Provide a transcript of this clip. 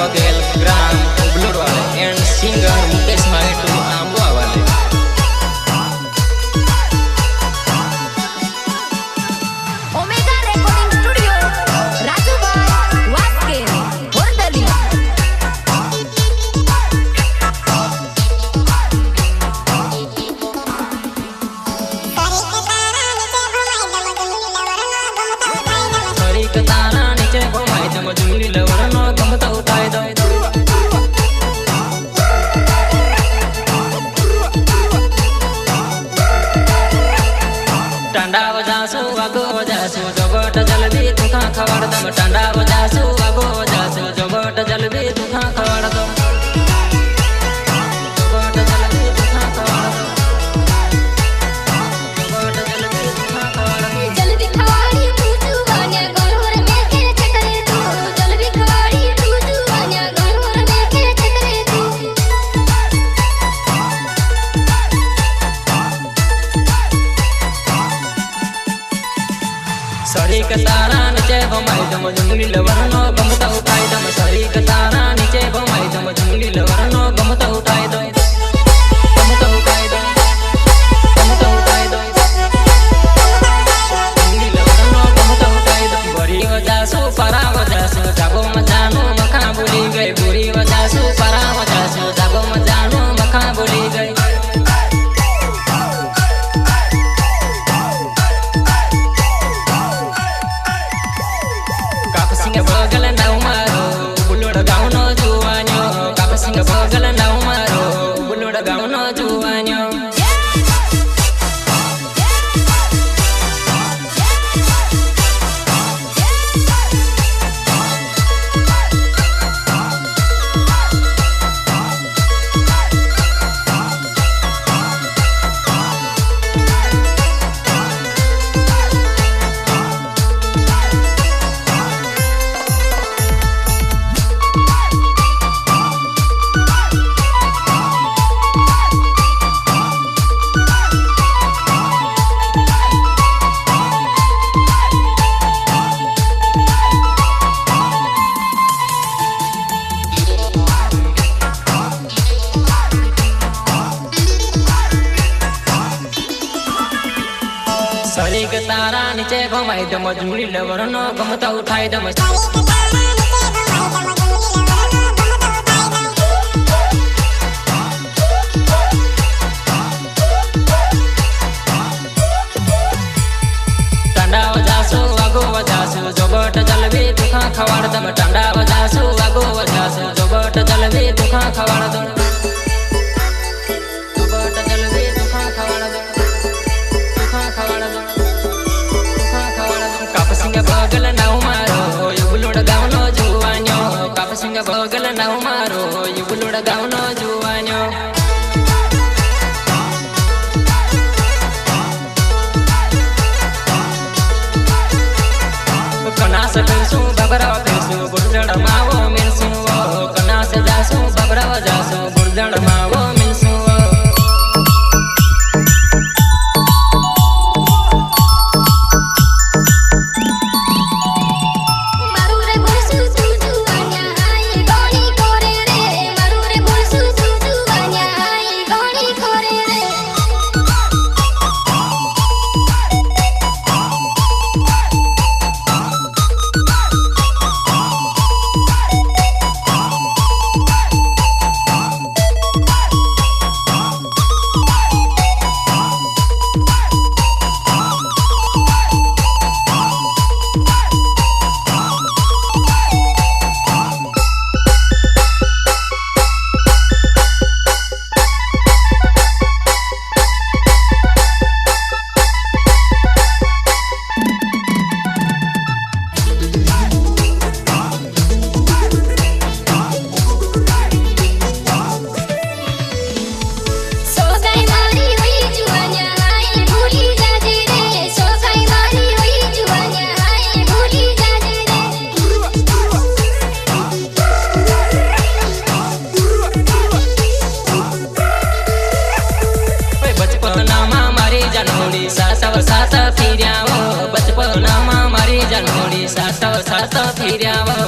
बघेल ग्राम उबलोड वाले and singer Mukesh Mahetu Ambava वाले। ओमेगा रेकॉर्डिंग स्टुडिओ राजूभाई वास्के वर्दली। हरिक तारा नीचे घुमाई दम जुली लवरनो गमत उठाई दो। टांडा वजासु आगो वजासु जबट जल्दी तुखा खवाड़ दम। टांडा वजासु आगो वजासु जबट जल्दी तुखा खवाड़ दम। जबट जल्दी तुखा खवाड़ दम। जबट जल्दी तुखा खवाड़ दम। जल्दी खवाड़ी तू जुवान्या गरोर में के चकरे तू। जल्दी खवाड़ी तू जुवान्या गरोर में के चकरे तू। सरी के तारा नीचे घुमाई दम जुंगली लवरनो गमत उठाई दम। सरी के तारा नीचे घुमाई दम जुंगली लवरनो गमत उठाई दो। गमत उठाई दो। गमत उठाई दो। जुंगली लवरनो गमत उठाई दो। बुरी वजासु परा वजासु जागो मजानो मखा भूली गई। बुरी वजासु परा वजासु जागो मजानो मखा भूली गई। कापसिंग बगल नाव मारो बुलोड गाउनो जुवान्यो। कापसिंग बगल नाव मारो बुलोड गाउनो जुवान्यो। सरी के तारा नीचे घुमाई दम जुंगली लवरनो गमत उठाई दम। टांडा वजासु आगो वजासु जबट जल्दी तुखा खवाड़ दम। टांडा वजासु आगो वजासु जबट जल्दी तुखा खवाड़ दम। जबट जल्दी तुखा खवाड़ दम। तुखा खवाड़ दम। तुखा खवाड़ दम। कापसिंग बगल नाव मारो युबलोड गाउनो जुवान्यो। कापसिंग बगल नाव मारो युबलोड गाउनो जुवान्यो। कनास फिरसु बबरा फिरसु बुर्जड़ मावो मिलसु। कनास जासु बबरा जासु बुर्जड़ मावो मिलसु। मारू रे बुरसु तू जुवान्या आई गोणी कोरे रे। मारू रे बुरसु तू जुवान्या आई गोणी कोरे रे। सोगाई मारी होई जुवान्या आई भूली जाजे रे। सोगाई मारी होई जुवान्या आई भूली जाजे रे। बचपना मा मारी जनोड़ी सासव सास फिर्यावो। बचपना मा मारी जनोड़ी सासव सास फिर्यावो।